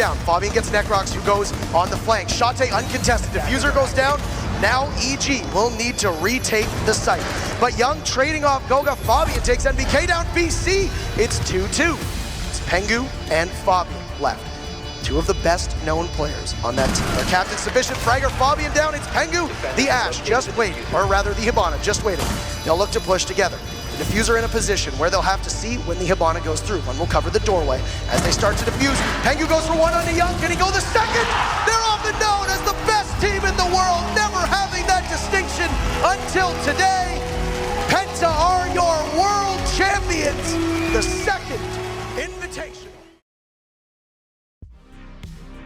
down. Fabian gets Necrox, who goes on the flank. Shate uncontested. Diffuser goes down. Now EG will need to retake the site. But Young trading off Goga. Fabian takes NBK down. BC. It's 2-2. It's Pengu and Fabian left. Two of the best known players on that team. Their captain sufficient. Fragger, Fabian down. It's Pengu. The Ash just waiting, or rather the Hibana just waiting. They'll look to push together. The Diffuser in a position where they'll have to see when the Hibana goes through. One will cover the doorway as they start to defuse. Pengu goes for one on the Young. Can he go the second? They're often known as the best team in the world, never having that distinction until today. Penta are your world champions. The second invitational.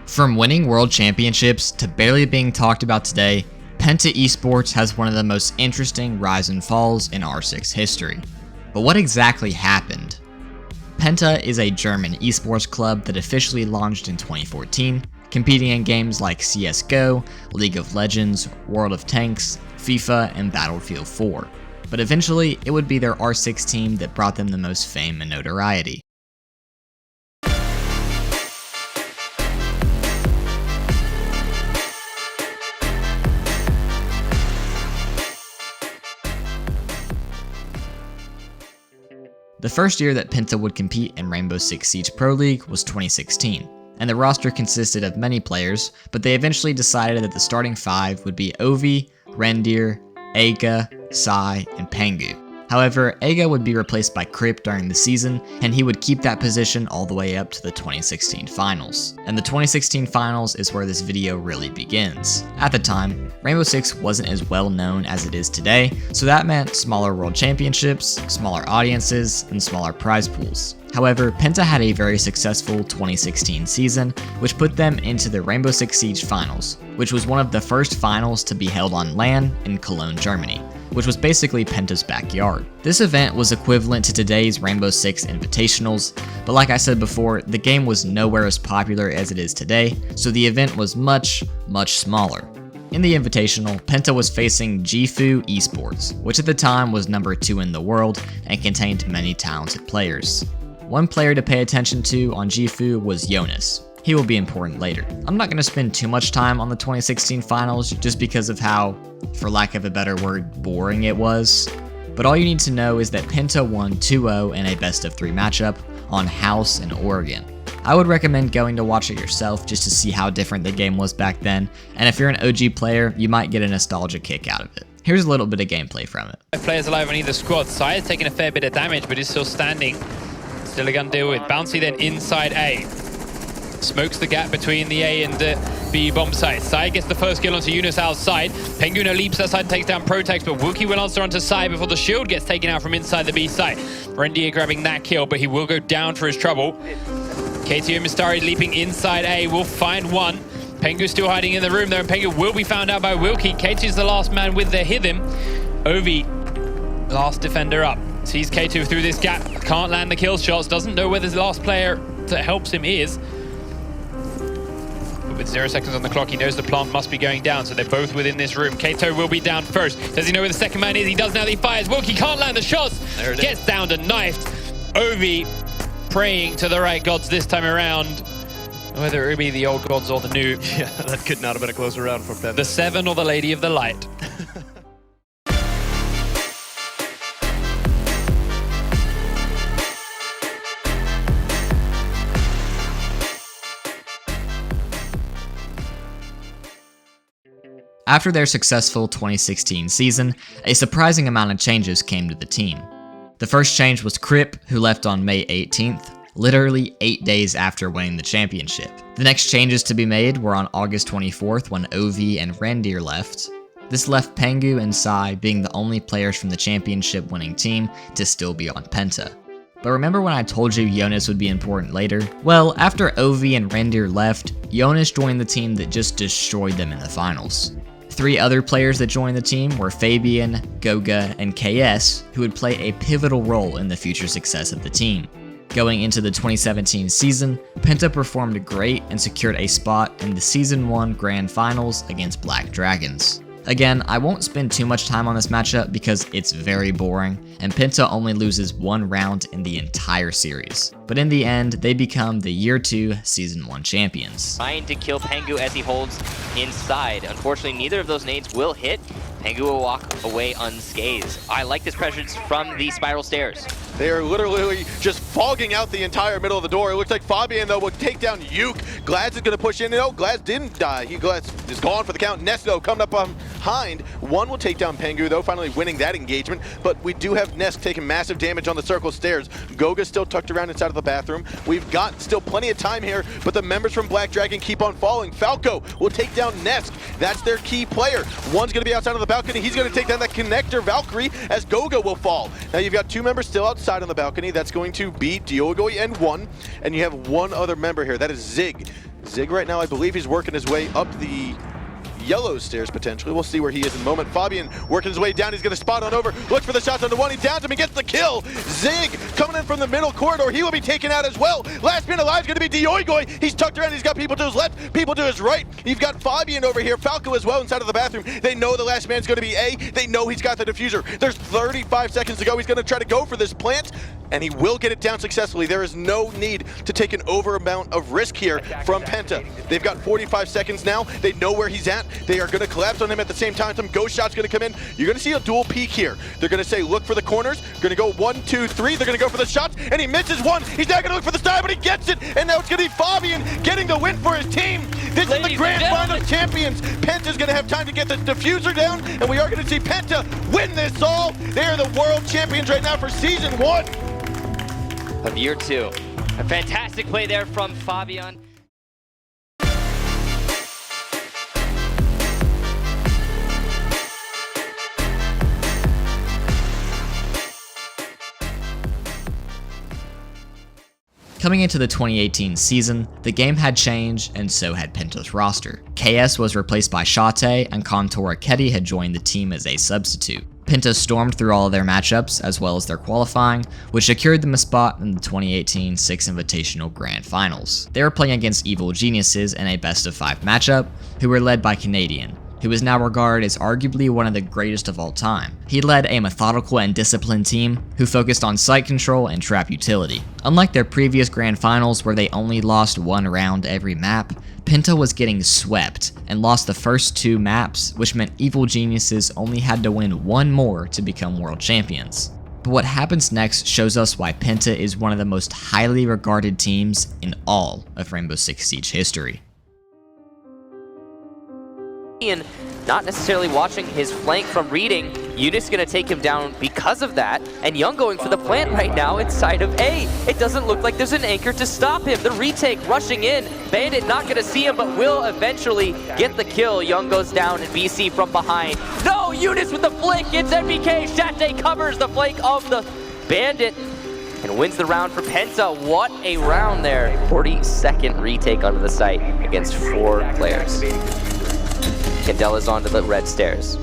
From winning world championships to barely being talked about today, Penta Esports has one of the most interesting rise and falls in R6 history. But what exactly happened? Penta is a German esports club that officially launched in 2014, competing in games like CSGO, League of Legends, World of Tanks, FIFA, and Battlefield 4. But eventually, it would be their R6 team that brought them the most fame and notoriety. The first year that Penta would compete in Rainbow Six Siege Pro League was 2016, and the roster consisted of many players, but they eventually decided that the starting five would be Ovi, Rendir, Aga, Sai, and Pengu. However, Aga would be replaced by Crypt during the season, and he would keep that position all the way up to the 2016 finals. And the 2016 finals is where this video really begins. At the time, Rainbow Six wasn't as well known as it is today, so that meant smaller world championships, smaller audiences, and smaller prize pools. However, Penta had a very successful 2016 season, which put them into the Rainbow Six Siege finals, which was one of the first finals to be held on LAN in Cologne, Germany, which was basically Penta's backyard. This event was equivalent to today's Rainbow Six Invitationals, but like I said before, the game was nowhere as popular as it is today, so the event was much smaller. In the Invitational, Penta was facing Gifu Esports, which at the time was number 2 in the world and contained many talented players. One player to pay attention to on Gifu was Jonas. He will be important later. I'm not going to spend too much time on the 2016 finals just because of how, for lack of a better word, boring it was. But all you need to know is that Penta won 2-0 in a best of 3 matchup on House in Oregon. I would recommend going to watch it yourself just to see how different the game was back then, and if you're an OG player, you might get a nostalgia kick out of it. Here's a little bit of gameplay from it. 5 players alive on either squad. Sai is taking a fair bit of damage, but is still standing. Still a gun to deal with. Bouncy then inside A. Smokes the gap between the A and B bomb site. Sai gets the first kill onto Yunus outside. Pengu now leaps outside and takes down Protex, but Wookie will answer onto Sai before the shield gets taken out from inside the B site. Rendir grabbing that kill, but he will go down for his trouble. KTO Mistari leaping inside A will find one. Pengu still hiding in the room though, and Pengu will be found out by Wilkie. KT's the last man with the Hithem. Ovi, last defender up. Sees K2 through this gap, can't land the kill shots, doesn't know where the last player that helps him is. But with 0 seconds on the clock, he knows the plant must be going down, so they're both within this room. K2 will be down first. Does he know where the second man is? He does now, he fires. Wilkie can't land the shots, gets downed and knifed. Ovi praying to the right gods this time around. Whether it be the old gods or the new. Yeah, that could not have been a closer round for Penta. The 7 or the Lady of the Light. After their successful 2016 season, a surprising amount of changes came to the team. The first change was Crip, who left on May 18th, literally 8 days after winning the championship. The next changes to be made were on August 24th when Ovi and Rendir left. This left Pengu and Sai being the only players from the championship winning team to still be on Penta. But remember when I told you Jonas would be important later? Well, after Ovi and Rendir left, Jonas joined the team that just destroyed them in the finals. 3 other players that joined the team were Fabian, Goga, and KS, who would play a pivotal role in the future success of the team. Going into the 2017 season, Penta performed great and secured a spot in the Season 1 Grand Finals against Black Dragons. Again, I won't spend too much time on this matchup because it's very boring, and Penta only loses one round in the entire series. But in the end, they become the Year 2 Season 1 champions. Trying to kill Pengu as he holds inside. Unfortunately, neither of those nades will hit. Pengu will walk away unscathed. I like this presence from the spiral stairs. They are literally just fogging out the entire middle of the door. It looks like Fabian, though, will take down Yuke. Glads is going to push in. No, Glads didn't die. Glads is gone for the count. Nest, though, coming up behind. One will take down Pengu, though, finally winning that engagement. But we do have Nest taking massive damage on the circle stairs. Goga's still tucked around inside of the bathroom. We've got still plenty of time here, but the members from Black Dragon keep on falling. Falco will take down Nest. That's their key player. One's going to be outside of the balcony. He's going to take down that connector, Valkyrie, as Goga will fall. Now you've got two members still outside on the balcony. That's going to be Diogoi and one. And you have one other member here. That is Zig. Zig right now, I believe he's working his way up the yellow stairs potentially. We'll see where he is in a moment. Fabian working his way down. He's going to spot on over. Looks for the shots on the one. He downs him and gets the kill. Zig coming in from the middle corridor. He will be taken out as well. Last man alive is going to be Diogoi. He's tucked around. He's got people to his left, people to his right. You've got Fabian over here. Falco as well inside of the bathroom. They know the last man's going to be A. They know he's got the diffuser. There's 35 seconds to go. He's going to try to go for this plant, and he will get it down successfully. There is no need to take an over amount of risk here from Penta. They've got 45 seconds now. They know where he's at. They are going to collapse on him at the same time. Some ghost shots going to come in. You're going to see a dual peek here. They're going to say, look for the corners. Going to go 1, 2, 3. They're going to go for the shots, and he misses one. He's not going to look for the side, but he gets it. And now it's going to be Fabian getting the win for his team. This is the Grand Final of Champions. Penta's going to have time to get the diffuser down, and we are going to see Penta win this all. They are the world champions right now for Season 1. Of Year 2. A fantastic play there from Fabian. Coming into the 2018 season, the game had changed, and so had Penta's roster. KS was replaced by Shate, and Contour Akedi had joined the team as a substitute. Penta stormed through all of their matchups, as well as their qualifying, which secured them a spot in the 2018 Six Invitational Grand Finals. They were playing against Evil Geniuses in a best-of-5 matchup, who were led by Canadian, who is now regarded as arguably one of the greatest of all time. He led a methodical and disciplined team who focused on site control and trap utility. Unlike their previous grand finals where they only lost one round every map, Penta was getting swept and lost the first 2 maps, which meant Evil Geniuses only had to win one more to become world champions. But what happens next shows us why Penta is one of the most highly regarded teams in all of Rainbow Six Siege history. Not necessarily watching his flank from reading. Eunice gonna take him down because of that, and Young going for the plant right now inside of A. It doesn't look like there's an anchor to stop him. The retake rushing in. Bandit not gonna see him, but will eventually get the kill. Young goes down and BC from behind. No, Eunice with the flick. It's MBK. Shate covers the flank of the Bandit and wins the round for Penta. What a round there. 40-second retake onto the site against 4 players. Candela's onto the red stairs.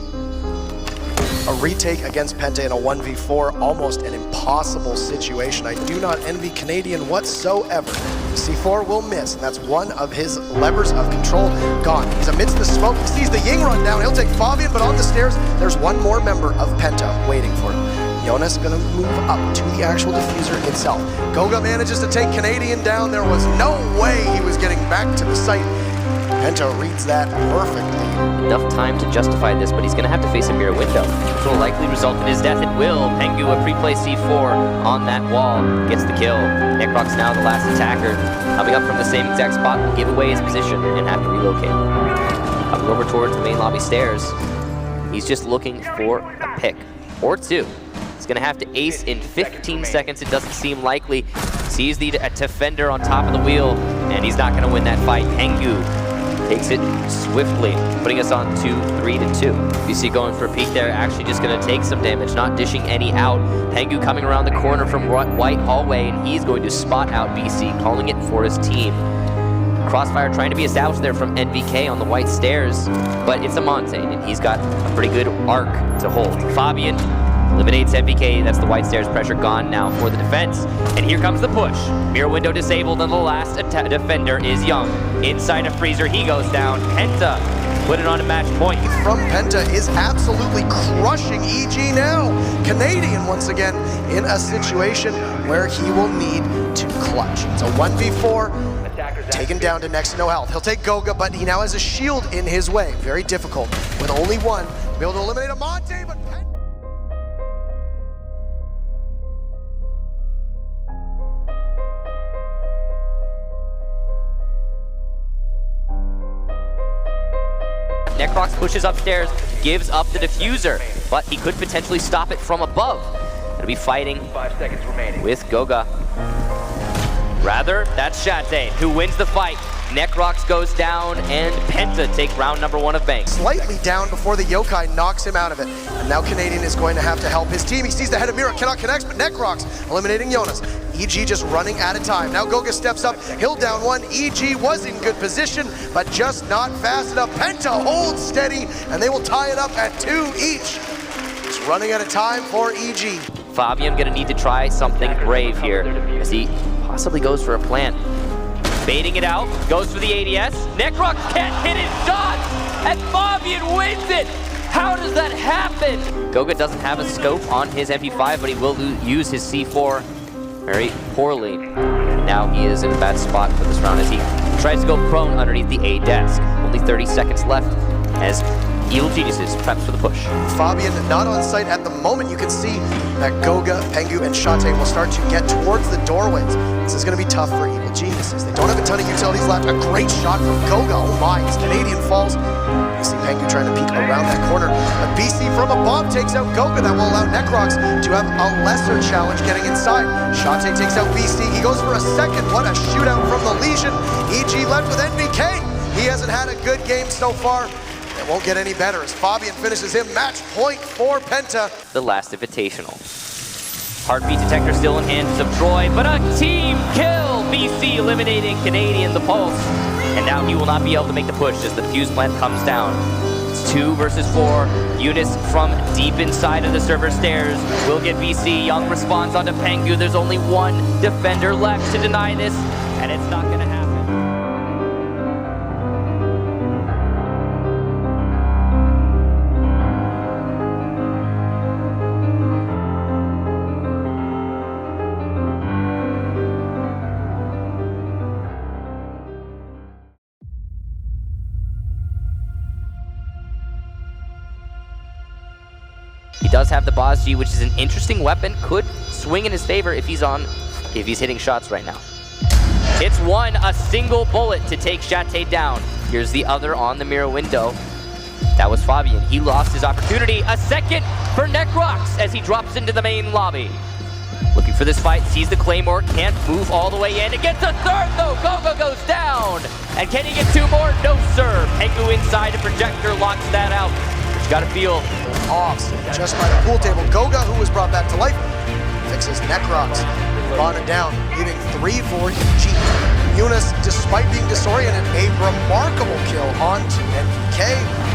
A retake against Penta in a 1v4, almost an impossible situation. I do not envy Canadian whatsoever. C4 will miss, and that's one of his levers of control gone. He's amidst the smoke, he sees the Ying run down, he'll take Fabian, but on the stairs, there's one more member of Penta waiting for him. Jonas gonna move up to the actual diffuser itself. Goga manages to take Canadian down. There was no way he was getting back to the site. Penta reads that perfectly. Enough time to justify this, but he's going to have to face a mirror window, which will likely result in his death. It will. Pengu, a pre-play C4 on that wall, gets the kill. Necrox now the last attacker, coming up from the same exact spot, will give away his position and have to relocate. Coming over towards the main lobby stairs. He's just looking for a pick or 2. He's going to have to ace in 15 seconds. It doesn't seem likely. Sees the defender on top of the wheel, and he's not going to win that fight. Pengu takes it swiftly, putting us on 2-3-2. You see going for a peek there, actually just going to take some damage, not dishing any out. Pengu coming around the corner from White Hallway, and he's going to spot out BC, calling it for his team. Crossfire trying to be established there from NVK on the white stairs, but it's a Montaigne, and he's got a pretty good arc to hold. Fabian eliminates MVK. That's the white stairs pressure gone now for the defense. And here comes the push. Mirror window disabled, and the last defender is Young. Inside a freezer, he goes down. Penta put it on a match point. From Penta is absolutely crushing EG now. Canadian once again in a situation where he will need to clutch. It's a 1v4, taken down to next to no health. He'll take Goga, but he now has a shield in his way. Very difficult with only one. Be able to eliminate Amante, but Penta... Necrox pushes upstairs, gives up the diffuser, but he could potentially stop it from above. Gonna be fighting 5 seconds remaining with Goga. Rather, that's Shate who wins the fight. Necrox goes down, and Penta take round number 1 of Bank. Slightly down before the Yokai knocks him out of it. And now Canadian is going to have to help his team. He sees the head of Mira, cannot connect, but Necrox eliminating Jonas. EG just running out of time. Now Goga steps up, he'll down one. EG was in good position, but just not fast enough. Penta holds steady, and they will tie it up at 2 each. Just running out of time for EG. Fabian gonna need to try something brave here as he possibly goes for a plant. Baiting it out, goes for the ADS. Necrox can't hit his shots, and Fabian wins it! How does that happen? Goga doesn't have a scope on his MP5, but he will use his C4 very poorly. Now he is in a bad spot for this round as he tries to go prone underneath the A desk. Only 30 seconds left as Evil Geniuses preps for the push. Fabian not on site at the moment. You can see that Goga, Pengu, and Shate will start to get towards the doorways. This is going to be tough for Evil Geniuses. They don't have a ton of utilities left. A great shot from Goga. Oh my, his Canadian falls. You see Pengu trying to peek around that corner. But BC from a bomb takes out Goga. That will allow Necrox to have a lesser challenge getting inside. Shate takes out BC. He goes for a second. What a shootout from the Legion. EG left with NBK. He hasn't had a good game so far. It won't get any better as Fabian finishes him. Match point for Penta. The last invitational. Heartbeat detector still in hands of Troy, but a team kill! BC eliminating Canadian the Pulse. And now he will not be able to make the push as the fuse plant comes down. It's 2 versus 4. Eunice from deep inside of the server stairs will get BC. Young responds onto Pengu. There's only one defender left to deny this, and it's not gonna happen. He does have the Boss G, which is an interesting weapon. Could swing in his favor if he's hitting shots right now. It's one, a single bullet to take Shate down. Here's the other on the mirror window. That was Fabian. He lost his opportunity. A second for Necrox as he drops into the main lobby. Looking for this fight, sees the Claymore, can't move all the way in. It gets a third though, Goga goes down. And can he get 2 more? No sir. Pengu inside, a projector locks that out. But you gotta feel Off just by the pool table. Goga, who was brought back to life, fixes Necrox. Bonded down, leaving 3 for EG. Eunice, despite being disoriented, a remarkable kill onto NBK,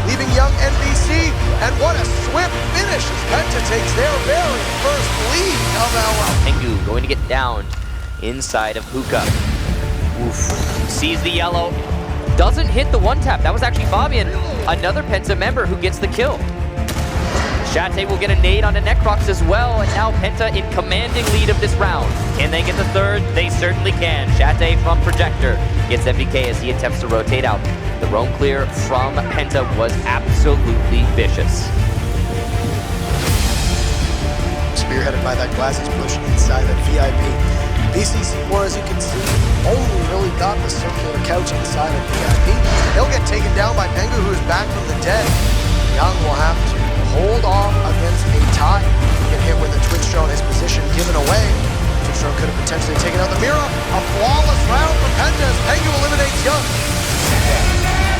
leaving young NBC. And what a swift finish as Penta takes their very first lead of LL. Pengu going to get down inside of Hookah. Oof. Sees the yellow. Doesn't hit the 1-tap. That was actually Fabian, another Penta member who gets the kill. Shate will get a nade onto Necrox as well, and now Penta in commanding lead of this round. Can they get the third? They certainly can. Shate from Projector gets MBK as he attempts to rotate out. The roam clear from Penta was absolutely vicious. Spearheaded by that glasses push inside that VIP. BCC4, as you can see, only really got the circular couch inside of VIP. He'll get taken down by Pengu, who is back from the dead. Young will have to hold off against a tie. Get hit with a Twitch drone, his position given away. Twitch drone could have potentially taken out the mirror. A flawless round for Penta as Pengu eliminates Young.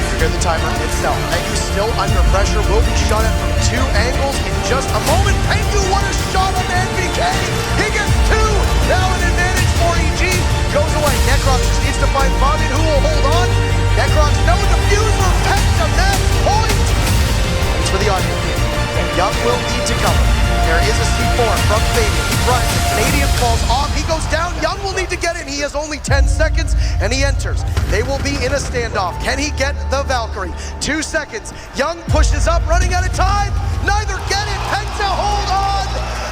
You hear the timer itself. Pengu still under pressure, will be shot at from 2 angles in just a moment. Pengu, what a shot on NBK! He gets 2! Now an advantage for EG. Goes away. Necrox just needs to find Fabian, who will hold on. Necrox, no diffuser. Penta, match point! Thanks for the audio. Young will need to cover. There is a C4 from Fabian. He drives. The Canadian falls off. He goes down. Young will need to get in. He has only only 10 seconds, and he enters. They will be in a standoff. Can he get the Valkyrie? 2 seconds. Young pushes up, running out of time. Neither get it. Penta, hold on.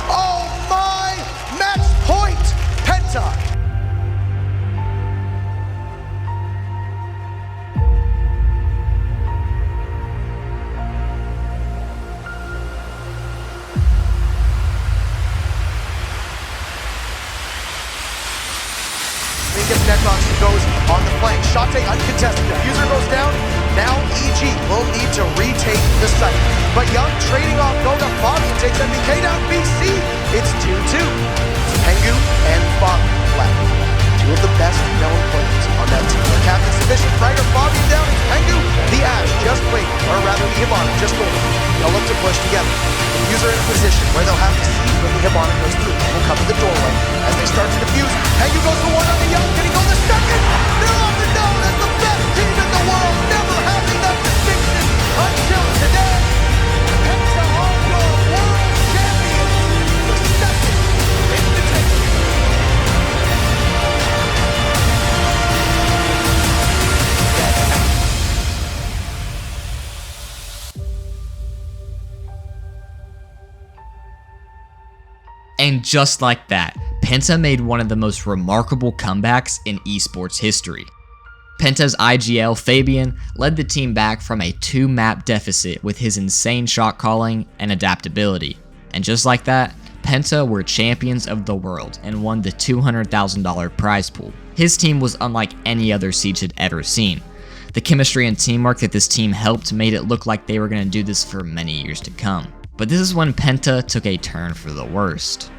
Oh my, match point, Penta. Gets Necrox, who goes on the flank. Shate uncontested. Diffuser goes down. Now EG will need to retake the site. But Young trading off Goga. Fabian takes MBK down. BC. It's 2-2. It's Pengu and Fabian left. Two of the best known players on that team. Their captain sufficient. Fragger Fabian down. It's Pengu. The Ash just wait, or rather the Hibana just waiting. They'll look to push together. Diffuser in a position where they'll have to see when the Hibana goes through. Will cover the doorway as they start to defuse. Pengu goes for one on the Young. Can he go the second? They're often known as the best team in the world, never having that distinction until today. Penta are the world champions. The second invitation. And just like that, Penta made one of the most remarkable comebacks in esports history. Penta's IGL Fabian led the team back from a 2-map deficit with his insane shot calling and adaptability. And just like that, Penta were champions of the world and won the $200,000 prize pool. His team was unlike any other Siege had ever seen. The chemistry and teamwork that this team helped made it look like they were going to do this for many years to come. But this is when Penta took a turn for the worst.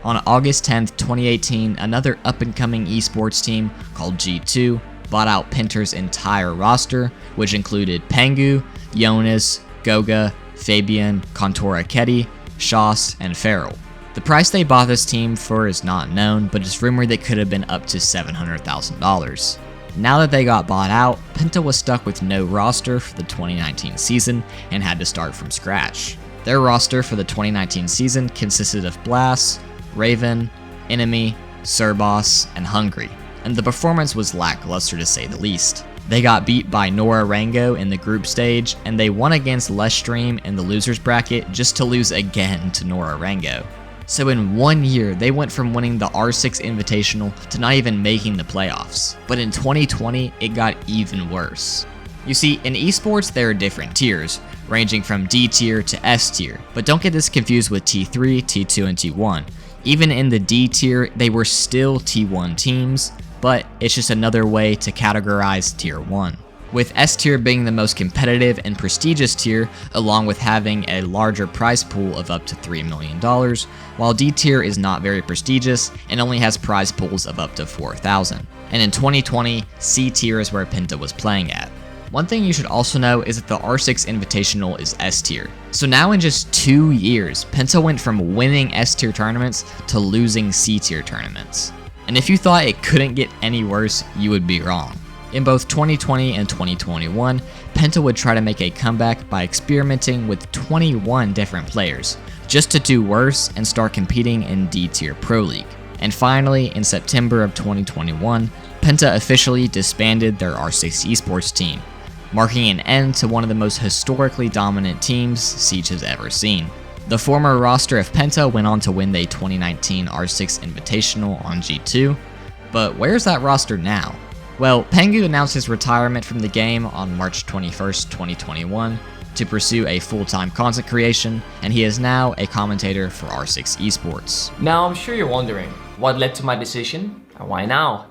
On August 10th, 2018, another up-and-coming esports team called G2 bought out Penta's entire roster, which included Pengu, Jonas, Goga, Fabian, Kontora Ketty, Shoss, and Feral. The price they bought this team for is not known, but it's rumored that could have been up to $700,000. Now that they got bought out, Penta was stuck with no roster for the 2019 season and had to start from scratch. Their roster for the 2019 season consisted of Blast, Raven, Enemy, Surboss, and Hungry, and the performance was lackluster to say the least. They got beat by Nora Rango in the group stage, and they won against Lestream in the losers bracket just to lose again to Nora Rango. So in 1 year, they went from winning the R6 Invitational to not even making the playoffs. But in 2020, it got even worse. You see, in esports, there are different tiers, ranging from D tier to S tier, but don't get this confused with T3, T2, and T1. Even in the D tier, they were still T1 teams, but it's just another way to categorize Tier 1. With S tier being the most competitive and prestigious tier, along with having a larger prize pool of up to $3 million, while D tier is not very prestigious and only has prize pools of up to $4,000. And in 2020, C tier is where Penta was playing at. One thing you should also know is that the R6 Invitational is S tier. So now in just 2 years, Penta went from winning S tier tournaments to losing C tier tournaments. And if you thought it couldn't get any worse, you would be wrong. In both 2020 and 2021, Penta would try to make a comeback by experimenting with 21 different players, just to do worse and start competing in D tier Pro League. And finally, in September of 2021, Penta officially disbanded their R6 esports team, marking an end to one of the most historically dominant teams Siege has ever seen. The former roster of Penta went on to win the 2019 R6 Invitational on G2, but where's that roster now? Well, Pengu announced his retirement from the game on March 21st, 2021 to pursue a full-time content creation, and he is now a commentator for R6 Esports. Now I'm sure you're wondering, what led to my decision and why now?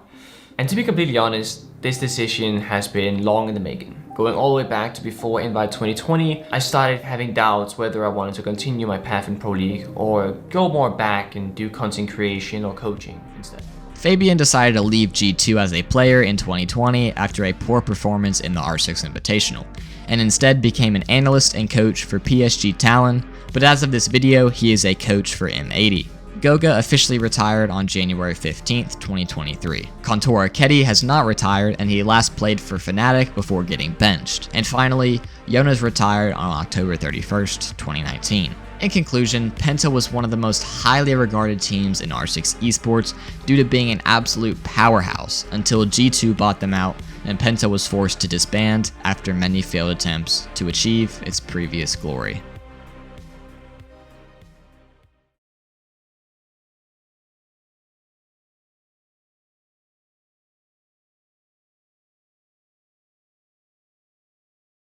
And to be completely honest, this decision has been long in the making. Going all the way back to before Invite 2020, I started having doubts whether I wanted to continue my path in Pro League or go more back and do content creation or coaching instead. Fabian decided to leave G2 as a player in 2020 after a poor performance in the R6 Invitational, and instead became an analyst and coach for PSG Talon, but as of this video, he is a coach for M80. Goga officially retired on January 15th, 2023. Contour Ketty has not retired, and he last played for Fnatic before getting benched. And finally, Jonas retired on October 31st, 2019. In conclusion, Penta was one of the most highly regarded teams in R6 esports due to being an absolute powerhouse until G2 bought them out and Penta was forced to disband after many failed attempts to achieve its previous glory.